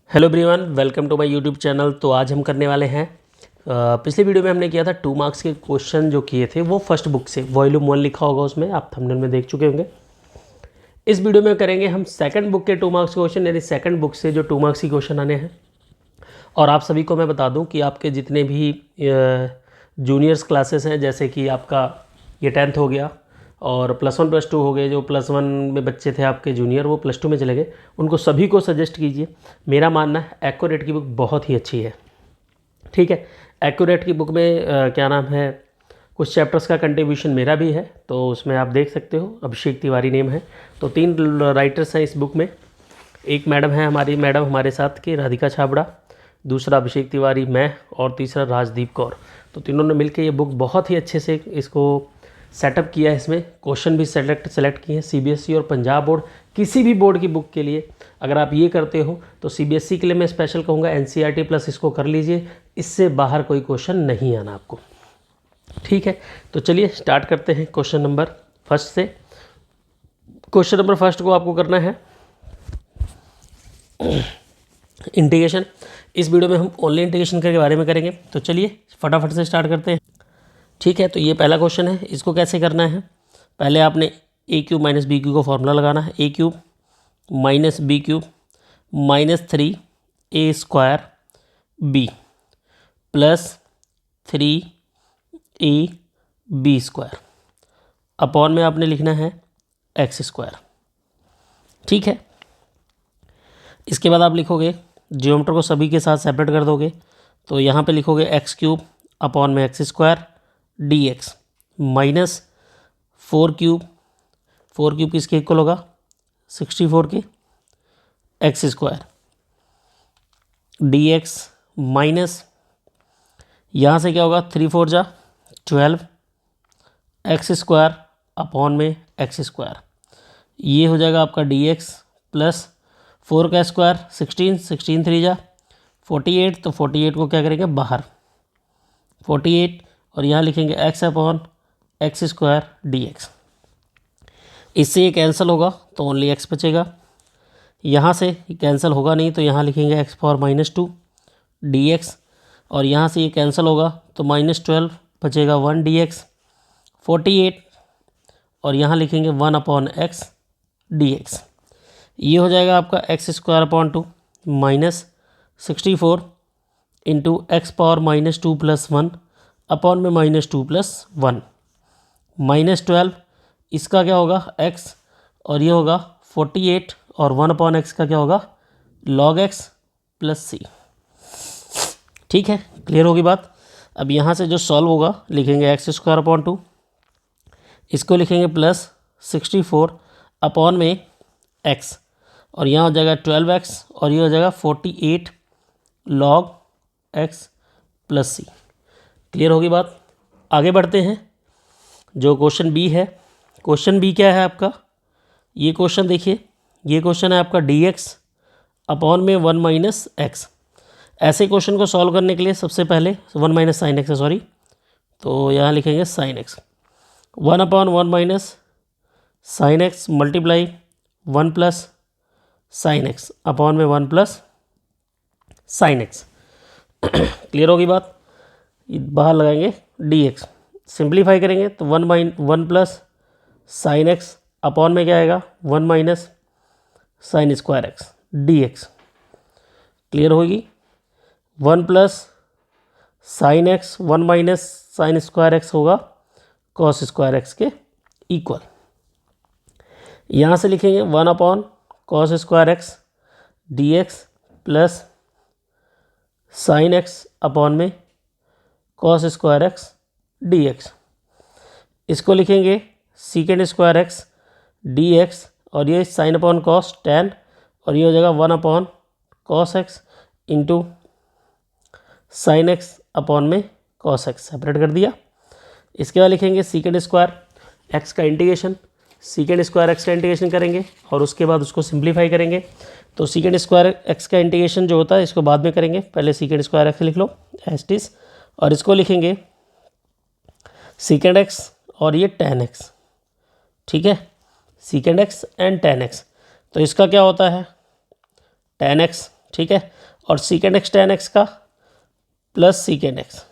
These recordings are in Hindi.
Hello everyone, welcome to my YouTube channel. तो आज हम करने वाले हैं पिछले वीडियो में हमने किया था 2 मार्क्स के क्वेश्चन जो किए थे वो फर्स्ट बुक से, वॉल्यूम 1 लिखा होगा उसमें, आप थंबनेल में देख चुके होंगे। इस वीडियो में करेंगे हम सेकंड बुक के 2 मार्क्स के क्वेश्चन, यानी सेकंड बुक से जो 2 मार्क्स के क्वेश्चन आने हैं। और आप सभी को मैं बता दूं कि आपके जितने भी जूनियर्स क्लासेस हैं, जैसे कि आपका ये 10th हो गया और +1 +2 हो गए, जो +1 में बच्चे थे आपके जूनियर वो +2 में चले गए, उनको सभी को सजेस्ट कीजिए। मेरा मानना है एक्यूरेट की बुक बहुत ही अच्छी है, ठीक है। एक्यूरेट की बुक में क्या नाम है, कुछ चैप्टर्स का कंट्रीब्यूशन मेरा भी है, तो उसमें आप देख सकते हो। अभिषेक तिवारी नेम है। तो 3 राइटर्स हैं इस बुक में। एक मैडम है मैडम हमारे साथ की राधिका छाबड़ा, दूसरा अभिषेक तिवारी, मैं, और तीसरा राजदीप कौर। तो तीनों ने मिलकर ये बुक बहुत ही अच्छे से इसको सेटअप किया है। इसमें क्वेश्चन भी सेलेक्ट किए हैं सीबीएसई और पंजाब बोर्ड, किसी भी बोर्ड की बुक के लिए अगर आप ये करते हो तो सीबीएसई के लिए मैं स्पेशल कहूँगा एनसीईआरटी प्लस इसको कर लीजिए, इससे बाहर कोई क्वेश्चन नहीं आना आपको, ठीक है। तो चलिए स्टार्ट करते हैं क्वेश्चन नंबर फर्स्ट से। क्वेश्चन नंबर फर्स्ट को आपको करना है इंटीग्रेशन। इस वीडियो में हम ओनली इंटीग्रेशन के बारे में करेंगे। तो चलिए फटाफट से स्टार्ट करते हैं, ठीक है। तो ये पहला क्वेश्चन है, इसको कैसे करना है। पहले आपने a³ - b³ का फॉर्मूला लगाना है। a³ - b³ -3a² b plus 3ab² upon में आपने लिखना है x², ठीक है। इसके बाद आप लिखोगे, जियोमेट्र को सभी के साथ सेपरेट कर दोगे, तो यहाँ पे लिखोगे x³ अपॉन में x² dx माइनस 4³ किसके इक्वल होगा, 64 के x² dx माइनस यहाँ से क्या होगा, 3 4 जा 12 x² अपॉन में x², ये हो जाएगा आपका dx प्लस 4 का स्क्वायर 16 3 जा 48, तो 48 को क्या करेंगे बाहर 48, और यहाँ लिखेंगे x अपॉन x² dx। इससे ये कैंसिल होगा तो ओनली x बचेगा। यहाँ से ये कैंसिल होगा नहीं तो यहाँ लिखेंगे x⁻² dx, और यहाँ से ये कैंसिल होगा तो -12 बचेगा 1 dx 48, और यहाँ लिखेंगे 1 अपॉन x dx। ये हो जाएगा आपका x² minus 64 into x⁻² + 1 upon में -2 + 1 -12, इसका क्या होगा x, और ये होगा 48, और 1 अपॉन x का क्या होगा log x + c, ठीक है। क्लियर होगी बात। अब यहाँ से जो सॉल्व होगा लिखेंगे x²/2, इसको लिखेंगे प्लस 64 अपॉन में x, और यहाँ हो जाएगा 12x, और ये हो जाएगा 48 log x + c। क्लियर होगी बात। आगे बढ़ते हैं। जो क्वेश्चन बी है, क्वेश्चन बी क्या है आपका, ये क्वेश्चन देखिए, ये क्वेश्चन है आपका dx अपॉन में 1 - x। ऐसे क्वेश्चन को सॉल्व करने के लिए सबसे पहले 1 - sin x है, सॉरी, तो यहाँ लिखेंगे sin x 1 upon 1 - sin x multiply 1 plus sin x upon में 1 प्लस sin x। क्लियर होगी बात। बाहर लगाएंगे dx, सिंप्लीफाई करेंगे तो 1 प्लस sin x अपॉन में क्या आएगा 1 minus sin² x dx। Clear होगी। 1 plus sin x 1 minus sin² x होगा cos² x के इक्वल। यहाँ से लिखेंगे 1 upon cos² x dx plus sin x upon में cos² x dx। इसको लिखेंगे sec² x dx, और ये sin अपॉन cos tan, और ये हो जाएगा 1 upon cos x into sin x upon में cos x, सेपरेट कर दिया। इसके बाद लिखेंगे sec² x का इंटीग्रेशन, sec² x का इंटीग्रेशन करेंगे और उसके बाद उसको सिंप्लीफाई करेंगे। तो sec² x का इंटीग्रेशन जो होता है इसको बाद में करेंगे, पहले sec² x लिख लो एज इट इज, और इसको लिखेंगे sec x और ये tan x, ठीक है, sec x and tan x। तो इसका क्या होता है tan x, ठीक है, और सीकेंड एक्स tan x का प्लस सीकेंड एक्स,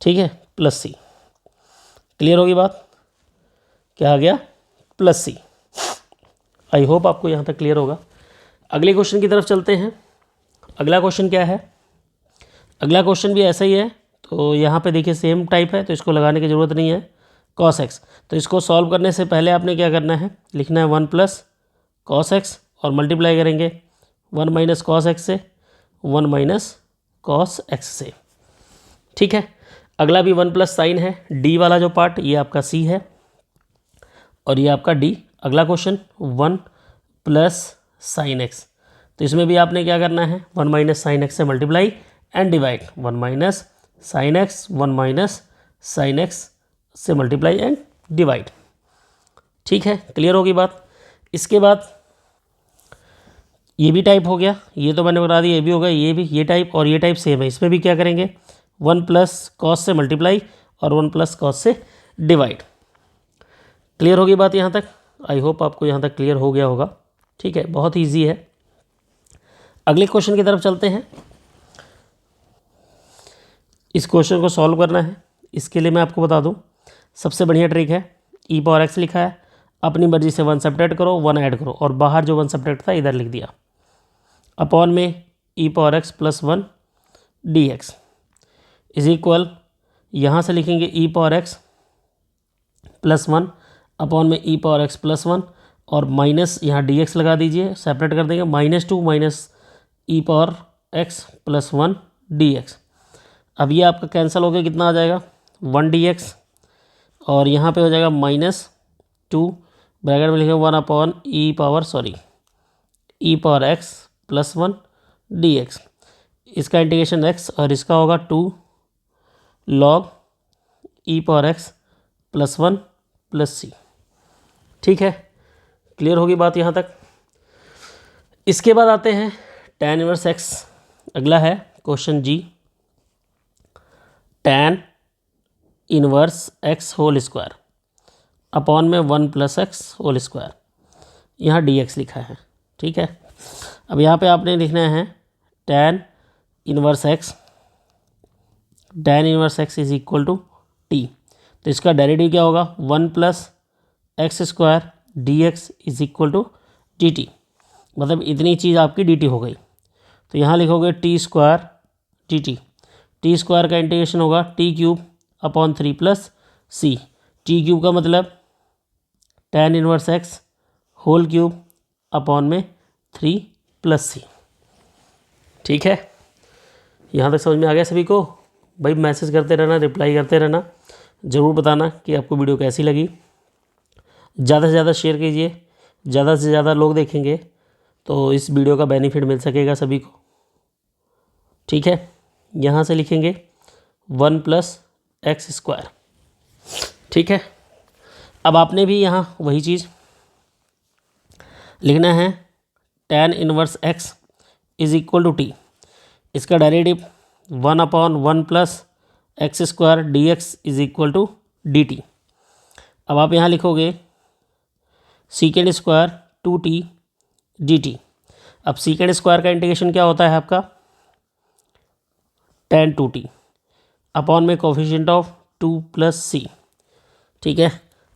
ठीक है, प्लस सी। क्लियर होगी बात? क्या आ गया? प्लस सी। आई होप आपको यहाँ तक क्लियर होगा। अगले क्वेश्चन की तरफ चलते हैं। अगला क्वेश्चन क्या है? अगला क्वेश्चन भी ऐसा ही है, तो यहाँ पे देखिए सेम टाइप है, तो इसको लगाने की ज़रूरत नहीं है। cos x, तो इसको सॉल्व करने से पहले आपने क्या करना है, लिखना है 1 प्लस cos x और मल्टीप्लाई करेंगे 1 माइनस कॉस एक्स से, 1 माइनस कॉस एक्स से, ठीक है। अगला भी 1 प्लस साइन है, डी वाला जो पार्ट ये आपका सी है और ये आपका डी। अगला क्वेश्चन 1 प्लस साइन एक्स, तो इसमें भी आपने क्या करना है, 1 माइनस साइन एक्स से multiply and divide, 1 minus sine x, 1 minus sine x से मल्टीप्लाई एंड डिवाइड, ठीक है। क्लियर होगी बात? इसके बाद ये भी टाइप हो गया, ये तो मैंने बता दिया, ये भी हो गया, ये भी, ये टाइप और ये टाइप सेम है। इसमें भी क्या करेंगे, 1 प्लस कॉस से मल्टीप्लाई और 1 प्लस कॉस से डिवाइड। क्लियर होगी बात यहाँ तक? आई होप आपको यहाँ तक क्लियर हो गया होगा, ठीक है, बहुत ईजी है। अगले क्वेश्चन की तरफ चलते हैं। इस क्वेश्चन को सॉल्व करना है, इसके लिए मैं आपको बता दूँ सबसे बढ़िया ट्रिक है, ई पावर एक्स लिखा है, अपनी मर्जी से 1 सब्ट्रैक्ट करो, 1 ऐड करो और बाहर जो 1 सब्ट्रैक्ट था इधर लिख दिया, अपॉन में e power x plus 1 d x is equal, यहाँ से लिखेंगे e power x plus 1 upon में ई पावर एक्स प्लस 1 और माइनस यहाँ डी एक्स लगा दीजिए, सेपरेट कर देंगे, -2 minus e power x plus 1 d x. अब ये आपका कैंसिल हो गया, कितना आ जाएगा 1 डी एक्स और यहाँ पे हो जाएगा -2 ब्रैकेट में लिखेंगे 1 upon e power x plus 1 d x, इसका इंटीग्रेशन एक्स और इसका होगा 2 log e power x plus 1 plus c, ठीक है। क्लियर होगी बात यहाँ तक? इसके बाद आते हैं tan इनवर्स एक्स। अगला है क्वेश्चन जी, tan inverse x whole square upon में 1 प्लस एक्स होल स्क्वायर, यहाँ डी एक्स लिखा है, ठीक है। अब यहाँ पे आपने लिखना है tan inverse x is equal to t, तो इसका डेरिवेटिव क्या होगा, 1 plus x square d x is equal to d t, मतलब इतनी चीज़ आपकी डी टी हो गई। तो यहाँ लिखोगे t square d t, t square का इंटीग्रेशन होगा t cube upon 3 plus c, t cube का मतलब tan inverse x whole cube upon में 3 प्लस सी, ठीक है। यहाँ तक समझ में आ गया सभी को? भाई मैसेज करते रहना, रिप्लाई करते रहना, ज़रूर बताना कि आपको वीडियो कैसी लगी। ज़्यादा से ज़्यादा शेयर कीजिए, ज़्यादा से ज़्यादा लोग देखेंगे तो इस वीडियो का बेनिफिट मिल सकेगा सभी को, ठीक है। यहाँ से लिखेंगे 1 प्लस एक्स स्क्वायर, ठीक है। अब आपने भी यहाँ वही चीज़ लिखना है, tan inverse x is equal to t, इसका derivative 1 upon 1 plus x square d x is equal to d t. अब आप यहाँ लिखोगे secant square 2t D t. अब सीकेंड स्क्वायर का इंटीग्रेशन क्या होता है आपका, tan 2t अपॉन में कोफिशिएंट ऑफ 2 प्लस सी, ठीक है।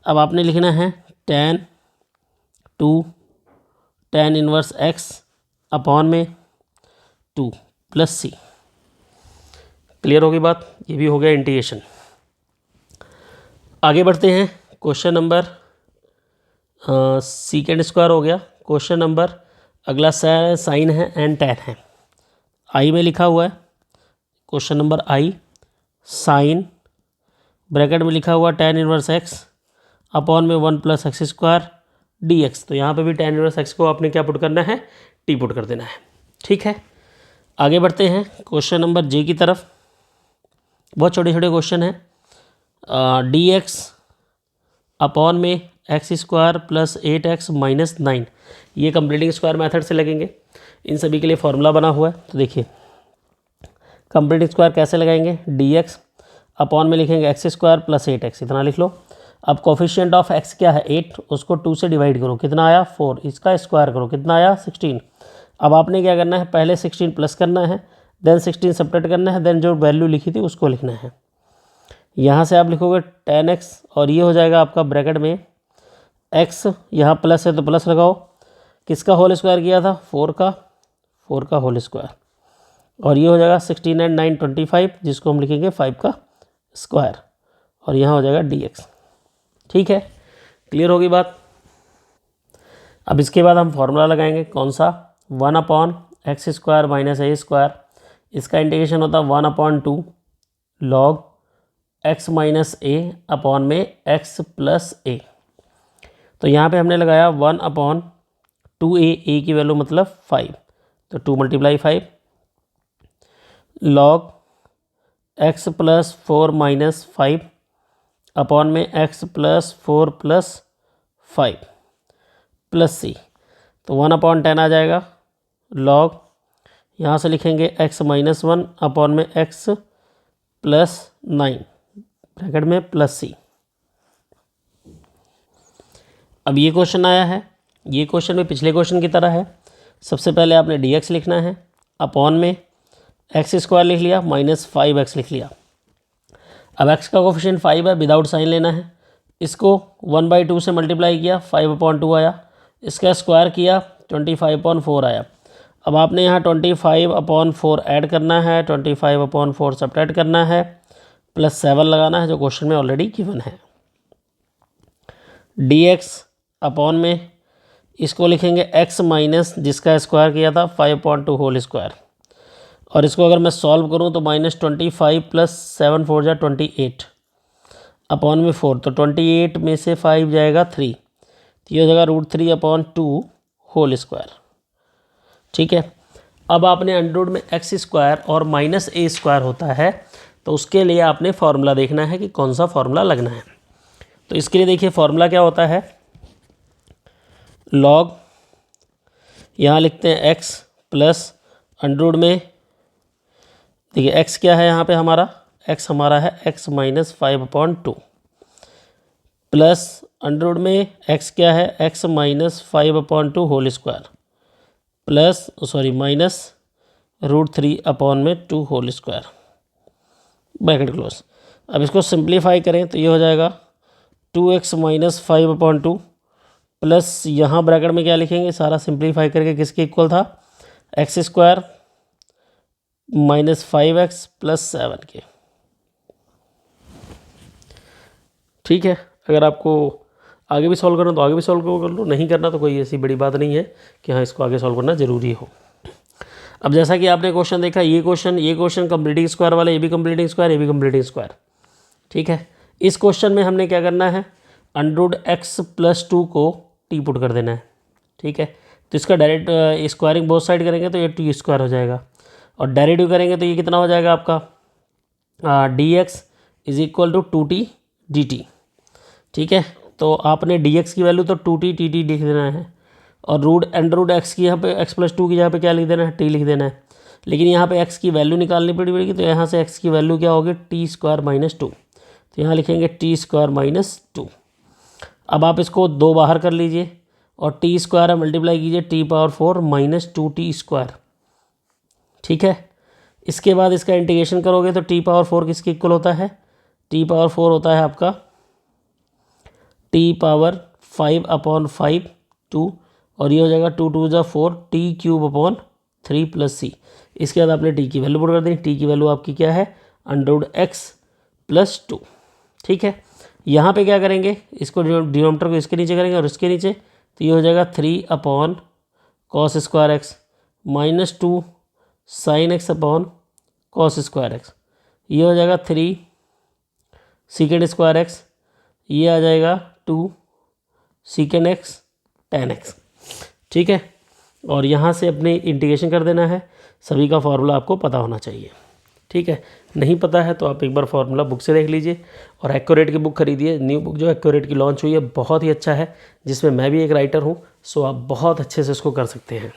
अब आपने लिखना है tan इनवर्स एक्स अपॉन में 2 प्लस सी। क्लियर होगी बात? ये भी हो गया इंटीग्रेशन। आगे बढ़ते हैं, क्वेश्चन नंबर सीकेंड स्क्वायर हो गया। क्वेश्चन नंबर अगला साइन है एंड टैन है, आई में लिखा हुआ है क्वेश्चन नंबर आई, साइन ब्रैकेट में लिखा हुआ tan इनवर्स एक्स अपॉन में 1 plus x square d x. तो यहाँ पे भी tan इनवर्स एक्स को आपने क्या पुट करना है, टी पुट कर देना है, ठीक है। आगे बढ़ते हैं क्वेश्चन नंबर जे की तरफ। बहुत छोटे छोटे क्वेश्चन हैं। डी एक्स अपॉन में x square plus 8x minus 9, ये कंप्लीटिंग स्क्वायर मेथड से लगेंगे। इन सभी के लिए फॉर्मूला बना हुआ है, तो देखिए कंप्लीटिंग स्क्वायर कैसे लगाएंगे, डी एक्स अपॉन में लिखेंगे एक्स स्क्वायर प्लस 8x, इतना लिख लो। अब कोफिशिएंट ऑफ x क्या है 8, उसको 2 से डिवाइड करो, कितना आया 4, इसका स्क्वायर करो, कितना आया 16। अब आपने क्या करना है, पहले 16 प्लस करना है, देन 16 सब्ट्रैक्ट करना है, देन जो वैल्यू लिखी थी उसको लिखना है। यहाँ से आप लिखोगे 10x और ये हो जाएगा आपका ब्रैकेट में x, यहाँ प्लस है तो प्लस लगाओ, किसका होल स्क्वायर किया था, 4 का होल स्क्वायर, और ये हो जाएगा 16 एंड 9 25, जिसको हम लिखेंगे 5 का स्क्वायर, और यहाँ हो जाएगा dx। ठीक है, क्लियर होगी बात। अब इसके बाद हम फॉर्मूला लगाएंगे, कौन सा, 1/x² माइनस a², इसका इंटीग्रेशन होता है 1/2 log x minus a upon में x प्लस a। तो यहाँ पे हमने लगाया 1/2a, a की वैल्यू मतलब 5, तो 2 × 5 log x plus 4 minus 5 upon में x plus 4 plus 5 plus c, तो 1/10 आ जाएगा, log यहाँ से लिखेंगे x माइनस 1 अपॉन में x प्लस 9 ब्रैकेट में प्लस c। अब ये क्वेश्चन आया है, ये क्वेश्चन में पिछले क्वेश्चन की तरह है। सबसे पहले आपने dx लिखना है, अपॉन में x² लिख लिया माइनस 5x लिख लिया। अब x का कोफिशिएंट 5 है, विदाउट साइन लेना है, इसको 1/2 से मल्टीप्लाई किया, 5/2 आया, इसका स्क्वायर किया 25/4 आया। अब आपने यहाँ 25/4 ऐड करना है, 25/4 सब्ट्रैक्ट करना है, प्लस 7 लगाना है जो क्वेश्चन में ऑलरेडी गिवन है। dx अपॉन में इसको लिखेंगे x माइनस जिसका स्क्वायर किया था 5/2 होल स्क्वायर, और इसको अगर मैं सॉल्व करूं तो -25 प्लस 7 4 जा 28 अपॉन में 4, तो 28 में से 5 जाएगा 3, तो ये हो जाएगा √3/2 होल स्क्वायर। ठीक है, अब आपने अंडररूट में x² और माइनस a² होता है, तो उसके लिए आपने फार्मूला देखना है कि कौन सा फार्मूला लगना है। तो इसके लिए देखिए फार्मूला क्या होता है, log यहाँ लिखते हैं x प्लस अंडररूट में, देखिए x क्या है यहाँ पे हमारा, x हमारा है x माइनस 5/2 प्लस अंडररूट में x क्या है, x minus 5/2 whole square plus minus √3/2 whole square bracket close. अब इसको सिंप्लीफाई करें तो ये हो जाएगा 2x माइनस 5/2 प्लस यहाँ ब्रैकेट में क्या लिखेंगे, सारा सिंप्लीफाई करके किसके इक्वल था, x² माइनस 5x प्लस 7 के। ठीक है, अगर आपको आगे भी सॉल्व करना तो आगे भी सॉल्व कर लो, नहीं करना तो कोई ऐसी बड़ी बात नहीं है कि हाँ इसको आगे सॉल्व करना ज़रूरी हो। अब जैसा कि आपने क्वेश्चन देखा, ये क्वेश्चन कंप्लीटिंग स्क्वायर वाला, ये भी कंप्लीटिंग स्क्वायर, ये भी कंप्लीटिंग स्क्वायर। ठीक है, इस क्वेश्चन में हमने क्या करना है, √x + 2 को टी पुट कर देना है। ठीक है, तो इसका डायरेक्ट स्क्वायरिंग बोथ साइड करेंगे तो ये t² हो जाएगा, और डेरिवेटिव करेंगे तो ये कितना हो जाएगा आपका dx = 2t dt। ठीक है, तो आपने dx की वैल्यू तो 2t dt लिख देना है, और √x की यहाँ पे x + 2 की जगह पे क्या लिख देना है, t लिख देना है। लेकिन यहाँ पे x की वैल्यू निकालनी पड़ेगी, तो यहाँ से x की वैल्यू क्या होगी, t² - 2, तो यहाँ लिखेंगे t² - 2। अब आप इसको 2 बाहर कर लीजिए और t² मल्टीप्लाई कीजिए t⁴ - 2t²। ठीक है, इसके बाद इसका इंटीग्रेशन करोगे तो t⁴ किसके इक्वल होता है, t⁴ होता है आपका t⁵/5 2, और ये हो जाएगा 2 2 = 4 t³ / 3 + c। इसके बाद आपने t की वैल्यू पुट कर देनी, t की वैल्यू आपकी क्या है, √x + 2। ठीक है, यहाँ पे क्या करेंगे, इसको डिनोमिनेटर को इसके नीचे करेंगे और इसके नीचे, तो ये हो जाएगा 3/cos² - 2 sin x cos²x, ये हो जाएगा 3 sec²x, ये आ जाएगा 2 sec(x) tan x। ठीक है, और यहाँ से अपने इंटीग्रेशन कर देना है। सभी का फार्मूला आपको पता होना चाहिए। ठीक है, नहीं पता है तो आप एक बार फार्मूला बुक से देख लीजिए, और एक्यूरेट की बुक खरीदिए। न्यू बुक जो एक्यूरेट की लॉन्च हुई है बहुत ही अच्छा है, जिसमें मैं भी एक राइटर हूँ, सो आप बहुत अच्छे से इसको कर सकते हैं।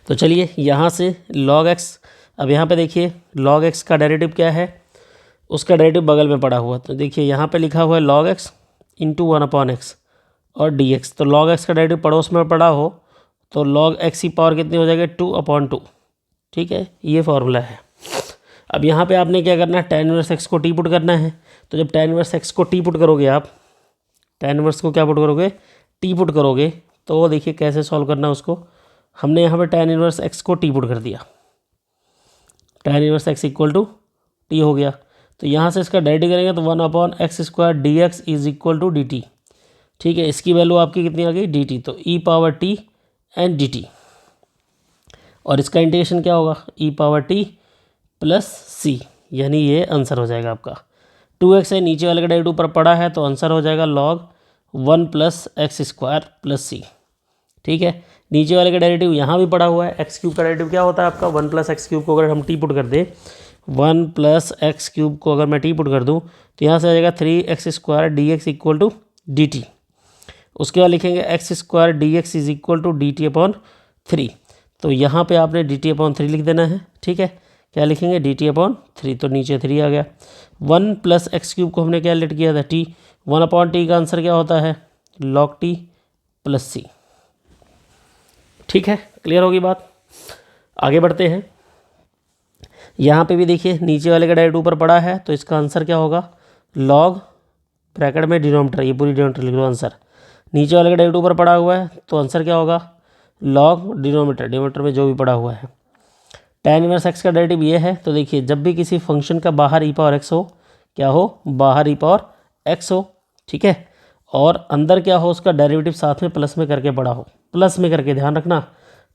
तो चलिए यहाँ से log x, अब यहाँ पे देखिए log x का डेरिवेटिव क्या है, उसका डेरिवेटिव बगल में पड़ा हुआ, तो देखिए यहाँ पे लिखा हुआ है log x × 1/x और dx। तो log x का डेरिवेटिव पड़ोस में पड़ा हो तो log x की पावर कितनी हो जाएगी 2/2। ठीक है, ये फॉर्मूला है। अब यहाँ पे आपने क्या करना है, tan इनवर्स x को टी पुट करना है। तो जब tan इनवर्स x को टी पुट करोगे आप, tan इनवर्स को क्या पुट करोगे, टी पुट करोगे, तो देखिए कैसे सॉल्व करना है उसको। हमने यहाँ पे tan इनवर्स x को टी पुट कर दिया, tan inverse x equal to t हो गया। तो यहाँ से इसका डायरेक्ट करेंगे तो 1/x² dx is equal to dt। ठीक है, इसकी वैल्यू आपकी कितनी आ गई dt, तो e power t and dt। और इसका इंटीग्रेशन क्या होगा, e power t plus c, यानी ये आंसर हो जाएगा आपका। 2x है, नीचे वाले का डेरिवेटिव ऊपर पड़ा है, तो आंसर हो जाएगा log 1 + x² + c। ठीक है, नीचे वाले का डेरिवेटिव यहाँ भी पड़ा हुआ है। x³ का डेरिवेटिव क्या होता है आपका 1 + x³ को अगर हम टी पुट कर दें, 1 + x³ को अगर मैं टी पुट कर दूँ तो यहाँ से आ जाएगा 3x² dx equal to dt। उसके बाद लिखेंगे x² dx is equal to dt/3। तो यहाँ पे आपने dt/3 लिख देना है। ठीक है, क्या लिखेंगे dt/3, तो नीचे 3 आ गया। 1 + x³ को हमने क्या लेट किया था t, 1/t का आंसर क्या होता है log t + c। ठीक है, क्लियर होगी बात। आगे बढ़ते हैं। यहाँ पे भी देखिए नीचे वाले का डायरेक्ट ऊपर पड़ा है, तो इसका आंसर क्या होगा log ब्रैकेट में डिनोमिनेटर, ये पूरी डिनोमिनेटर लिख लो आंसर। नीचे वाले का डायरेक्ट ऊपर पड़ा हुआ है, तो आंसर क्या होगा log डिनोमिनेटर में जो भी पड़ा हुआ है। tan इनवर्स x का डेरिवेटिव ये है, तो देखिए जब भी किसी फंक्शन का बाहर e पावर x हो, क्या हो, बाहर e पावर x हो। ठीक है, और अंदर क्या हो, उसका डेरिवेटिव साथ में प्लस में करके पड़ा हो। प्लस में करके, ध्यान रखना,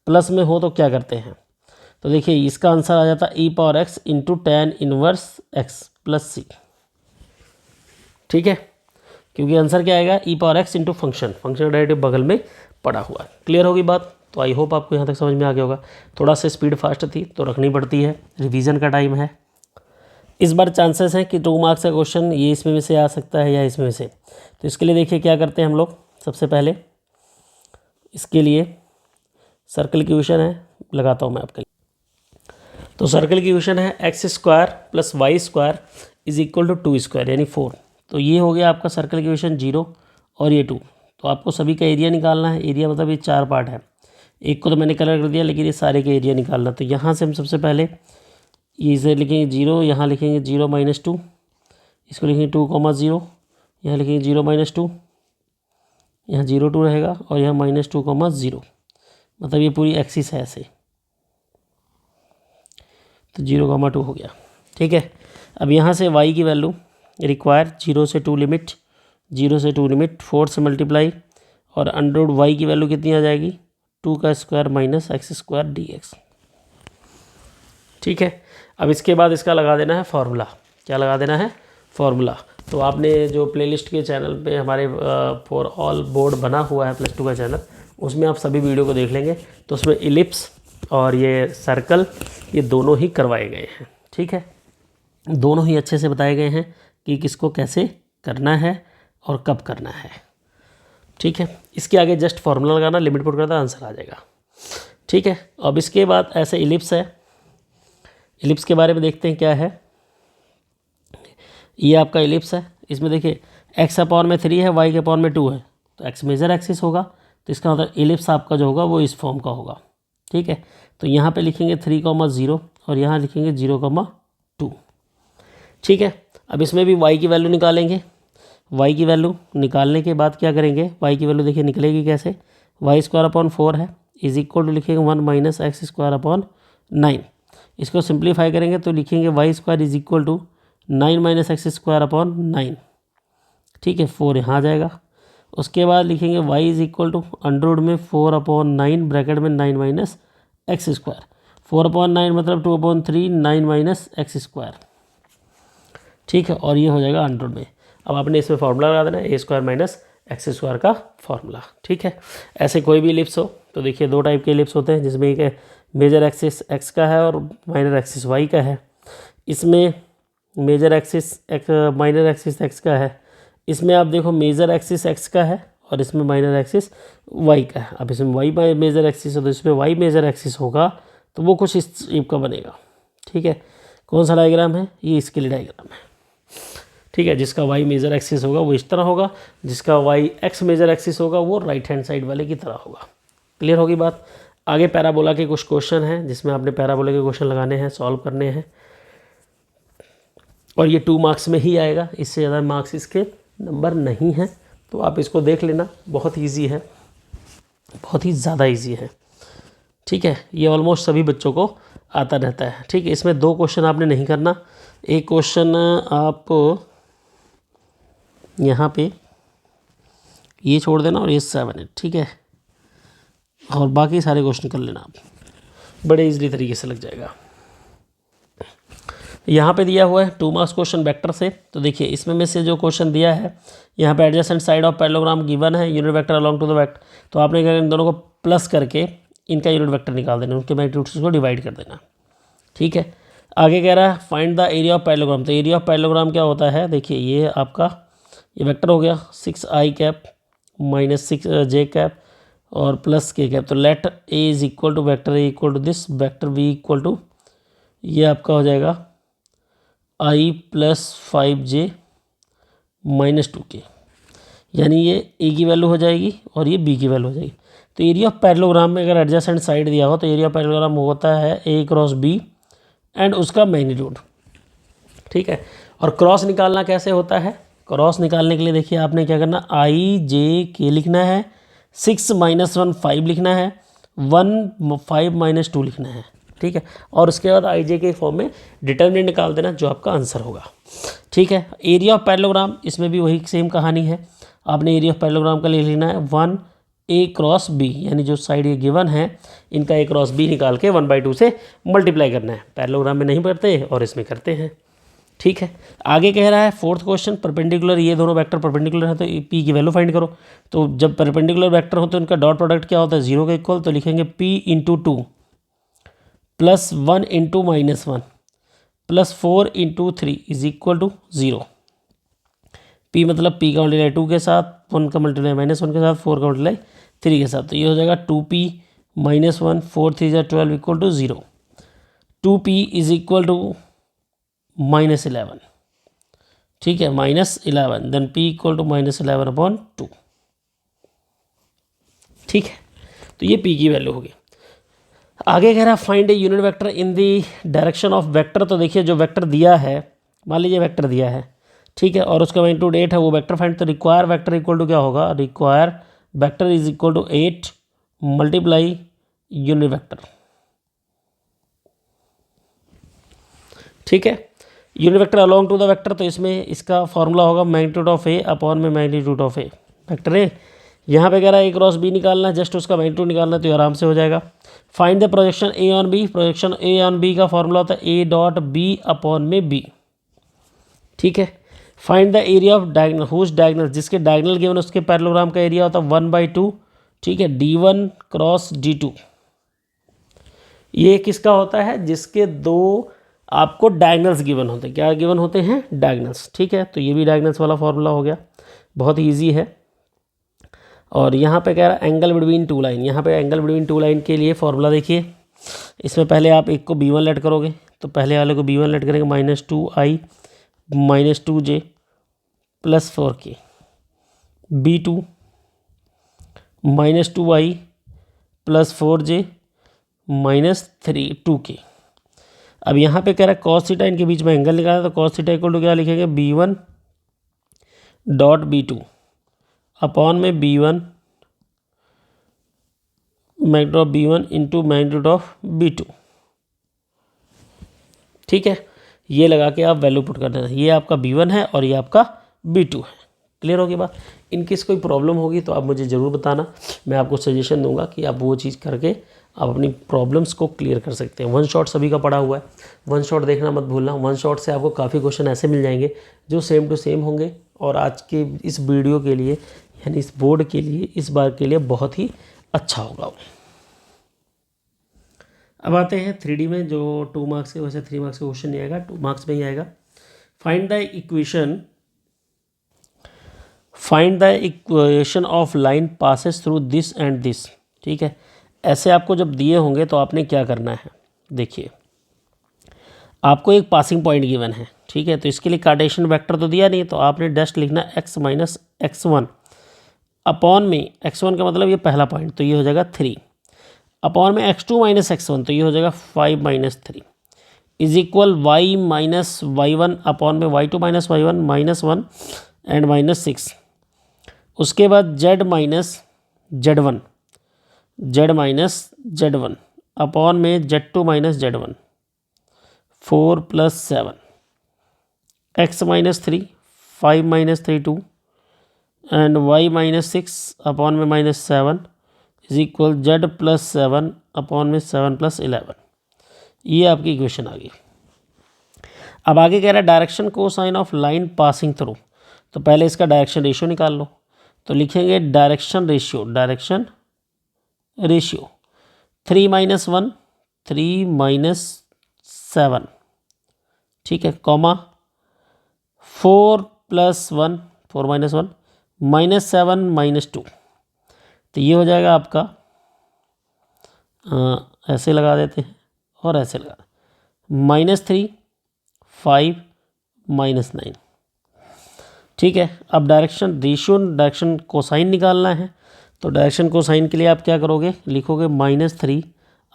प्लस में हो तो क्या करते हैं, तो देखिए इसका आंसर आ जाता e power x into tan inverse x plus c। ठीक है, क्योंकि आंसर क्या आएगा e power x into function का डेरिवेटिव बगल में पड़ा हुआ है। क्लियर होगी बात। तो आई होप आपको यहाँ तक समझ में आ गया होगा। थोड़ा सा स्पीड फास्ट थी तो रखनी पड़ती है, रिवीजन का टाइम है। इस बार चांसेस हैं कि 2 मार्क्स का क्वेश्चन ये इसमें में से आ सकता है या इसमें में से। तो इसके लिए देखिए क्या करते हैं हम लोग। सबसे पहले इसके लिए सर्कल की क्वेश्चन है, लगाता हूँ मैं आपके लिए। तो सर्कल की क्वेश्चन है x² + y² is equal to 2² यानी 4। तो ये हो गया आपका सर्कल की क्वेश्चन 0 और ये 2। तो आपको सभी का एरिया निकालना है। एरिया मतलब ये 4 पार्ट है, एक को तो मैंने कलर कर दिया, लेकिन ये सारे के एरिया निकालना। तो यहाँ से हम सबसे पहले ये इसे लिखेंगे 0, यहाँ लिखेंगे 0 - 2, इसको लिखेंगे 2,0, यहाँ लिखेंगे 0 - 2, यहाँ 0 2 रहेगा और यहाँ -2,0, मतलब ये पूरी एक्सिस है ऐसे। तो 0,2 हो गया। ठीक है, अब यहाँ से y की वैल्यू रिक्वायर 0 से 2 लिमिट, 0 से 2 लिमिट 4 से मल्टीप्लाई, और अंडर y की वैल्यू कितनी आ जाएगी 2² - x² dx। ठीक है, अब इसके बाद इसका लगा देना है फॉर्मूला। क्या लगा देना है, फॉर्मूला। तो आपने जो प्लेलिस्ट के चैनल पे हमारे फॉर ऑल बोर्ड बना हुआ है +2 का चैनल, उसमें आप सभी वीडियो को देख लेंगे। तो उसमें इलिप्स और ये सर्कल, ये दोनों ही करवाए गए हैं। ठीक है, दोनों ही अच्छे से बताए गए हैं कि किसको कैसे करना है और कब करना है। ठीक है, इसके आगे जस्ट फॉर्मूला लगाना, लिमिट पुट करना, आंसर आ जाएगा। ठीक है, अब इसके बाद ऐसे इलिप्स है। इलिप्स के बारे में देखते हैं क्या है। ये आपका इलिप्स है। इसमें देखिए x/3 है, y/2 है, तो x मेजर एक्सिस होगा। तो इसका मतलब इलिप्स आपका जो होगा वो इस फॉर्म का होगा। ठीक है, तो यहाँ पे लिखेंगे 3,0 और यहाँ लिखेंगे 0,2। ठीक है, अब इसमें भी y की वैल्यू निकालेंगे। y की वैल्यू निकालने के बाद क्या करेंगे, y की वैल्यू देखिए निकलेगी कैसे, y² है इज इक्वल टू लिखेंगे 1 - x² 9। इसको सिंप्लीफाई करेंगे तो लिखेंगे y² is equal to 9 - x² 9। ठीक है, 4 यहाँ आ जाएगा। उसके बाद लिखेंगे y is equal to under में 4/9 ब्रैकेट में 9 - x²। 4/9 मतलब 2/3, 9 - x²। ठीक है, और ये हो जाएगा अंडर में। अब आपने इसमें फार्मूला लगा देना है a² - x² का फार्मूला। ठीक है, ऐसे कोई भी इलिप्स हो तो देखिए 2 टाइप के इलिप्स होते हैं, जिसमें एक मेजर एक्सिस x का है और माइनर एक्सिस y का है। इसमें major axis minor axis x का है। इसमें आप देखो मेजर एक्सिस x का है और इसमें माइनर एक्सिस y का है। अब इसमें y मेजर एक्सिस हो तो इसमें y मेजर एक्सिस होगा, तो वो कुछ इस शेप का बनेगा। ठीक है, कौन सा डायग्राम है ये, इसके लिए डायग्राम है। ठीक है, जिसका y मेजर एक्सिस होगा वो इस तरह होगा, जिसका y x मेजर एक्सिस होगा वो राइट हैंड साइड वाले की तरह होगा। क्लियर होगी बात। आगे पैराबोला के कुछ क्वेश्चन हैं जिसमें आपने पैराबोला के क्वेश्चन लगाने हैं, सॉल्व करने हैं, और ये 2 मार्क्स में ही आएगा, इससे ज़्यादा मार्क्स इसके नंबर नहीं हैं। तो आप इसको देख लेना, बहुत ईजी है, बहुत ही ज़्यादा ईजी है। ठीक है, ये ऑलमोस्ट सभी बच्चों को आता रहता है। ठीक है, इसमें 2 क्वेश्चन आपने नहीं करना, एक क्वेश्चन आप यहाँ पे ये छोड़ देना और ये 7 है। ठीक है, और बाकी सारे क्वेश्चन कर लेना आप, बड़े इजीली तरीके से लग जाएगा। यहाँ पे दिया हुआ है 2 मार्क्स क्वेश्चन वेक्टर से। तो देखिए इसमें में से जो क्वेश्चन दिया है, यहाँ पे adjacent side of parallelogram given है, unit vector along to the vector. तो आपने क्या, इन दोनों को प्लस करके इनका यूनिट वेक्टर निकाल देना, उनके मैग्नीट्यूड्स को डिवाइड कर देना। ठीक है, आगे कह रहा है find the area of parallelogram. तो एरिया ऑफ पैरेललोग्राम क्या होता है, देखिए ये आपका ये वेक्टर हो गया 6i cap minus 6j cap और प्लस k कैप। तो let a is equal to vector a equal to this, vector b equal to ये आपका हो जाएगा i plus 5j minus 2k, यानी ये a की वैल्यू हो जाएगी और ये b की वैल्यू हो जाएगी। तो एरिया ऑफ पैरेललोग्राम में अगर एडजेसेंट साइड दिया हो तो एरिया ऑफ पैरेललोग्राम होता है a क्रॉस b एंड उसका मैग्नीट्यूड। ठीक है, और क्रॉस निकालना कैसे होता है, क्रॉस निकालने के लिए देखिए आपने क्या करना, i j k लिखना है, 6 माइनस 1 5 लिखना है, 1 5 माइनस 2 लिखना है। ठीक है, और उसके बाद i j के फॉर्म में डिटर्मिनेंट निकाल देना जो आपका आंसर होगा। ठीक है, एरिया ऑफ पैरेललोग्राम, इसमें भी वही सेम कहानी है, आपने एरिया ऑफ पैरेललोग्राम का ले लेना है 1 a क्रॉस b, यानी जो साइड ये गिवन है इनका a क्रॉस b निकाल के 1/2 से मल्टीप्लाई करना है। पैरेललोग्राम में नहीं करते और इसमें करते हैं। ठीक है, आगे कह रहा है 4th क्वेश्चन, परपेंडिकुलर, ये दोनों वेक्टर परपेंडिकुलर है तो p की वैल्यू फाइंड करो। तो जब परपेंडिकुलर वेक्टर हो तो उनका डॉट प्रोडक्ट क्या होता है, 0 के इक्वल। तो लिखेंगे p into 2 plus 1 into minus 1 plus 4 into 3 is equal to 0। p मतलब p का मल्टीप्लाई 2 के साथ, 1 का मल्टीप्लाई माइनस 1 के साथ, 4 का मल्टीप्लाई 3 के साथ। तो ये हो जाएगा 2p minus 1 4 3 12 equal to 0। 2p is equal to minus 11। ठीक है, minus 11, then p equal to minus 11/2। ठीक है, तो ये p की वैल्यू होगी। आगे कह रहा है find a unit vector in the direction of vector. तो देखिए जो वेक्टर दिया है, मान लीजिए वेक्टर दिया है, ठीक है, और उसका मैग्नीट्यूड 8 है, वो वेक्टर फाइंड। तो रिक्वायर वेक्टर इक्वल टू क्या होगा, require vector is equal to 8 multiply unit vector. ठीक है, unit vector along to the vector, तो इसमें इसका फॉर्मूला होगा मैग्नीट्यूड ऑफ ए अपॉन में magnitude of a, vector a. यहाँ पे कह रहा है ए क्रॉस बी निकालना है, जस्ट उसका मैग्नीट्यूड निकालना है, तो आराम से हो जाएगा। Find the projection a on b, projection a on b का फॉर्मूला होता है ए डॉट बी अपॉन में बी। ठीक है, find the area of diagonal, whose diagonal, जिसके डायगोनल गिवन उसके पैरेललोग्राम का एरिया होता है 1/2। ठीक है, d1 क्रॉस d2, ये किसका होता है, जिसके दो आपको डायगोनल्स गिवन होते हैं। क्या गिवन होते हैं, डायगोनल्स। ठीक है, तो ये भी डायगोनल्स वाला फॉर्मूला हो गया, बहुत ईजी है। और यहाँ पे कह रहा है एंगल बिटवीन 2 लाइन, यहाँ पे एंगल बिटवीन 2 लाइन के लिए फॉर्मूला देखिए, इसमें पहले आप एक को b1 लेट करोगे, तो पहले वाले को b1 लेट करेंगे, -2i minus 2j plus 4k, b2 -2i plus 4j minus 2k। अब यहाँ पे कह रहा है कॉस थीटा, इनके बीच में एंगल निकालना, तो कॉस थीटा इक्वल टू क्या लिखेंगे, b1 डॉट b2 अपॉन में b1 magnitude of b1 into magnitude of b2। ठीक है, ये लगा के आप वैल्यू पुट कर देना, ये आपका b1 है और ये आपका b2 है। क्लियर होगी बात। इनकेस कोई प्रॉब्लम होगी तो आप मुझे ज़रूर बताना, मैं आपको सजेशन दूंगा कि आप वो चीज़ करके आप अपनी प्रॉब्लम्स को क्लियर कर सकते हैं। 1 शॉट सभी का पड़ा हुआ है, 1 शॉट देखना मत भूलना। 1 शॉट से आपको काफ़ी क्वेश्चन ऐसे मिल जाएंगे जो सेम टू सेम होंगे, और आज के इस वीडियो के लिए यानी इस बोर्ड के लिए इस बार के लिए बहुत ही अच्छा होगा। अब आते हैं 3D में, जो 2 मार्क्स के, वैसे 3 मार्क्स का क्वेश्चन नहीं आएगा, 2 मार्क्स में ही आएगा। Find the equation of line passes through this and this. ठीक है, ऐसे आपको जब दिए होंगे तो आपने क्या करना है, देखिए आपको एक पासिंग पॉइंट गिवन है। ठीक है, तो इसके लिए कार्टेशियन वेक्टर तो दिया नहीं, तो आपने डस्ट लिखना x - x1 अपॉन में x1 का मतलब ये पहला पॉइंट, तो ये हो जाएगा 3। अपॉन में x2 माइनस x1, तो ये हो जाएगा 5 minus 3 is equal y minus y1 upon में y2 minus y1 minus 1 and minus 6। उसके बाद z माइनस z1 अपॉन में z2 माइनस z1 4 प्लस 7 x minus 3 5 minus 3 2 and y minus 6 upon में minus 7 is equal z plus 7 upon में 7 प्लस 11। ये आपकी इक्वेशन आ गई। अब आगे कह रहा है direction cosine of line passing through, तो पहले इसका डायरेक्शन रेशियो निकाल लो। तो लिखेंगे डायरेक्शन रेशियो 3 माइनस 1 3 माइनस 7, ठीक है, comma 4 plus 1 4 minus 1 minus 7 minus 2। तो ये हो जाएगा आपका, ऐसे लगा देते हैं और ऐसे लगा माइनस 3 5 माइनस 9, ठीक है। अब डायरेक्शन कोसाइन निकालना है। तो डायरेक्शन कोसाइन के लिए आप क्या करोगे, लिखोगे -3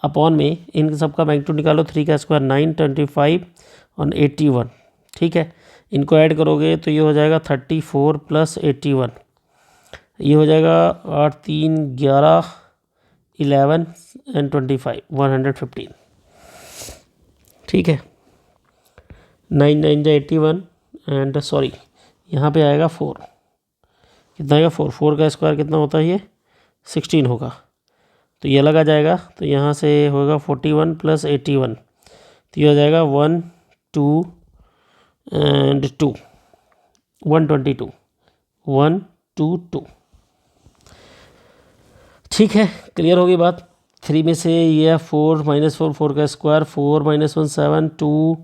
अपॉन में इन सबका मैग्नीट्यूड निकालो, 3 का स्क्वायर 9 25 और 81, ठीक है। इनको ऐड करोगे तो ये हो जाएगा 34 प्लस 81, ये हो जाएगा 8 3 11 11 एंड 25 115, ठीक है। 9 9 जा 81 एंड सॉरी यहाँ पे आएगा 4, कितना आएगा 4 का स्क्वायर कितना होता है, ये 16 होगा, तो ये अलग आ जाएगा। तो यहाँ से होगा 41 प्लस 81, तो ये हो जाएगा 1 2 एंड 2 122 1 2 2, ठीक है। क्लियर होगी बात। 3 में से ये 4 माइनस 4 4 का square 4 minus 1 7 2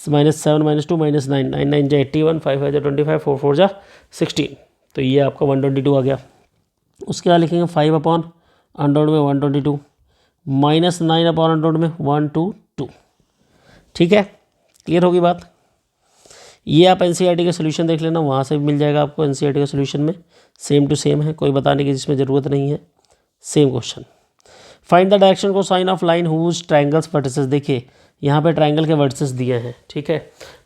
minus 7 minus 2 minus 9 9 9 जा 81 5 5 जा 25 4 4 जा 16, तो ये आपका 122 आ गया। उसके बाद लिखेंगे 5 अपॉन अंडर में 122 माइनस 9 अपॉन अंडर में 122, ठीक है। क्लियर होगी बात। ये आप एनसीईआरटी का सोल्यूशन देख लेना, वहाँ से भी मिल जाएगा आपको। एनसीईआरटी का सोल्यूशन में सेम टू सेम है, कोई बताने की जिसमें ज़रूरत नहीं है, same question. Find the direction cosine of line whose triangles vertices. देखिए यहाँ पे ट्रायंगल के वर्टिसेस दिए हैं, ठीक है।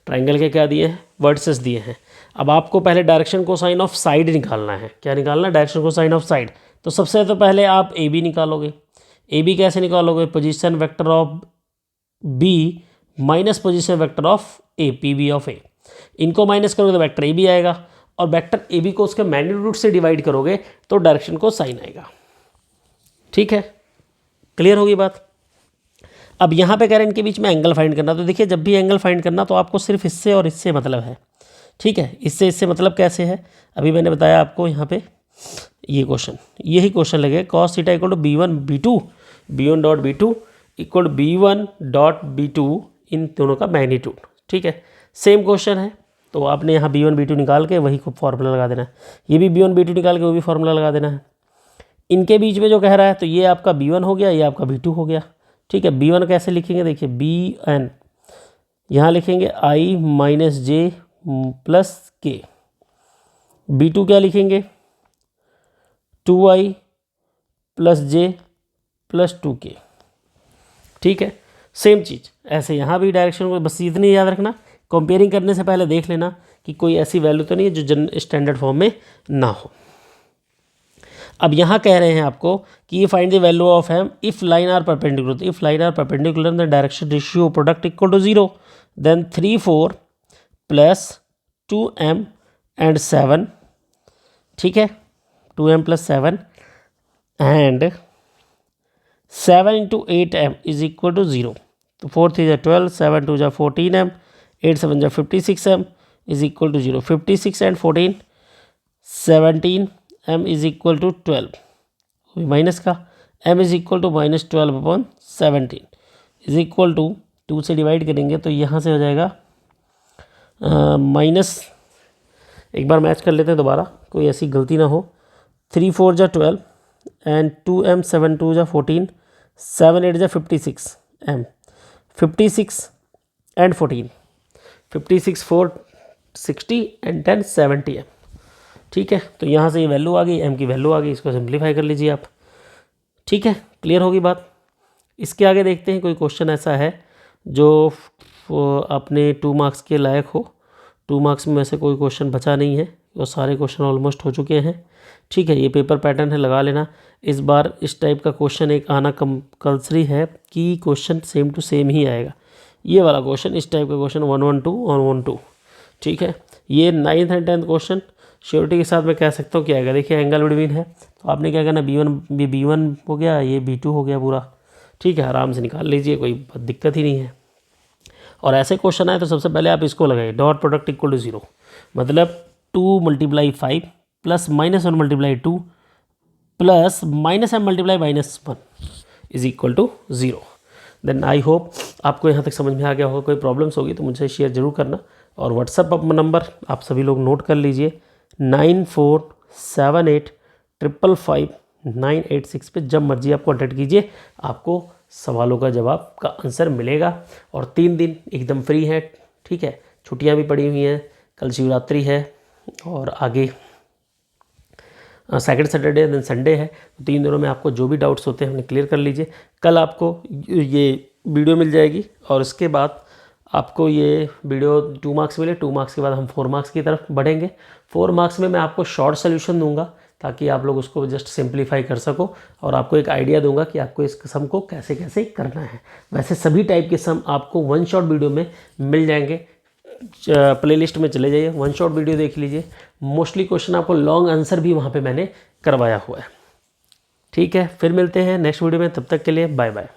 ट्रायंगल के क्या दिए हैं, वर्टिसेस दिए हैं। अब आपको पहले direction cosine of side निकालना है। क्या निकालना है, direction cosine of side. तो सबसे तो पहले आप ए बी निकालोगे। ए बी कैसे निकालोगे, position vector of B minus position vector of A, P B of A. इनको माइनस करोगे तो वेक्टर ए बी आएगा, और वेक्टर ए बी को उसके मैग्नीट्यूड से डिवाइड करोगे तो डायरेक्शन को साइन आएगा, ठीक है। क्लियर होगी बात। अब यहाँ पे कह रहे हैं इनके बीच में एंगल फाइंड करना। तो देखिए जब भी एंगल फाइंड करना तो आपको सिर्फ इससे और इससे मतलब है, ठीक है। इससे मतलब कैसे है, अभी मैंने बताया आपको यहाँ पे ये क्वेश्चन, यही क्वेश्चन लगे cos theta equal to b1 b1 dot b2 equal to b1 dot b2, इन दोनों का मैग्नीट्यूड, ठीक है। सेम क्वेश्चन है, तो आपने यहाँ b1 b2 निकाल के वही को फॉर्मूला लगा देना है। ये भी b1 b2 निकाल के वो भी फॉर्मूला लगा देना है। इनके बीच में जो कह रहा है, तो ये आपका b1 हो गया, ये आपका b2 हो गया, ठीक है। b1 कैसे लिखेंगे, देखिए bn यहाँ लिखेंगे i माइनस जे प्लस के। b2 क्या लिखेंगे 2i प्लस जे प्लस 2k, ठीक है। सेम चीज़ ऐसे यहाँ भी डायरेक्शन को बस इतनी याद रखना, कंपेयरिंग करने से पहले देख लेना कि कोई ऐसी वैल्यू तो नहीं है जो स्टैंडर्ड फॉर्म में ना हो। अब यहाँ कह रहे हैं आपको कि ये find the value of m if line are perpendicular. If line are perpendicular the direction ratio product equal to 0, then 3 4 plus 2m and 7, ठीक है, 2m plus 7 and 7 into 8m is equal to 0। तो 4 3 जा 12 7 2 जा 14m 8 7 जा 56m is equal to 0। 56 and 14 17m is equal to 12, माइनस का m is equal to minus 12 upon 17 is equal to 2 से डिवाइड करेंगे तो यहाँ से हो जाएगा माइनस, एक बार मैच कर लेते हैं दोबारा, कोई ऐसी गलती ना हो। 3 4 जा 12 एंड 2m 7 2 जा 14 7 8 जा 56m 56 एंड 14 56 4 60 एंड 10 70m, ठीक है। तो यहाँ से ये वैल्यू आ गई, m की वैल्यू आ गई, इसको सिंप्लीफाई कर लीजिए आप, ठीक है। क्लियर होगी बात। इसके आगे देखते हैं कोई क्वेश्चन ऐसा है जो अपने 2 मार्क्स के लायक हो। 2 मार्क्स में से कोई क्वेश्चन बचा नहीं है और सारे क्वेश्चन ऑलमोस्ट हो चुके हैं। ठीक है, ये पेपर पैटर्न है, लगा लेना। इस बार इस टाइप का क्वेश्चन एक आना कंपल्सरी है कि क्वेश्चन सेम टू सेम ही आएगा। ये वाला क्वेश्चन, इस टाइप का क्वेश्चन 112 और 12। ठीक है, ये 9th and 10th question surety के साथ मैं कह सकता हूँ क्या आएगा। देखिए एंगल बिटवीन है, तो आपने क्या करना, B1 हो गया, ये B2 हो गया पूरा। ठीक है, आराम से निकाल लीजिए, कोई दिक्कत ही नहीं है। और ऐसे क्वेश्चन आए तो सबसे पहले आप इसको लगाइए, डॉट प्रोडक्ट इक्वल टू 0, मतलब 2 × 5 plus -1 × 2 plus -m × -1 is equal to 0। Then I hope आपको यहाँ तक समझ में आ गया होगा। कोई प्रॉब्लम्स होगी तो मुझसे शेयर जरूर करना। और व्हाट्सअप नंबर आप सभी लोग नोट कर लीजिए, 9478555986 पे जब मर्जी आप कॉन्टैक्ट कीजिए, आपको सवालों का जवाब का आंसर मिलेगा। और 3 दिन एकदम फ्री है। ठीक है, छुट्टियां भी पड़ी हुई हैं, कल शिवरात्रि है और आगे सेकंड सैटरडे देन संडे है। 3 दिनों में आपको जो भी डाउट्स होते हैं उन्हें क्लियर कर लीजिए। कल आपको ये वीडियो मिल जाएगी और इसके बाद आपको ये वीडियो 2 मार्क्स मिले। 2 मार्क्स के बाद हम 4 मार्क्स की तरफ बढ़ेंगे। 4 मार्क्स में मैं आपको शॉर्ट सोल्यूशन दूंगा ताकि आप लोग उसको जस्ट सिंप्लीफाई कर सको और आपको एक आइडिया दूंगा कि आपको इस सम को कैसे कैसे करना है। वैसे सभी टाइप के सम आपको 1 शॉट वीडियो में मिल जाएंगे। प्लेलिस्ट में चले जाइए, 1 शॉट वीडियो देख लीजिए। मोस्टली क्वेश्चन आपको लॉन्ग आंसर भी वहाँ पे मैंने करवाया हुआ है। ठीक है, फिर मिलते हैं नेक्स्ट वीडियो में, तब तक के लिए बाय बाय।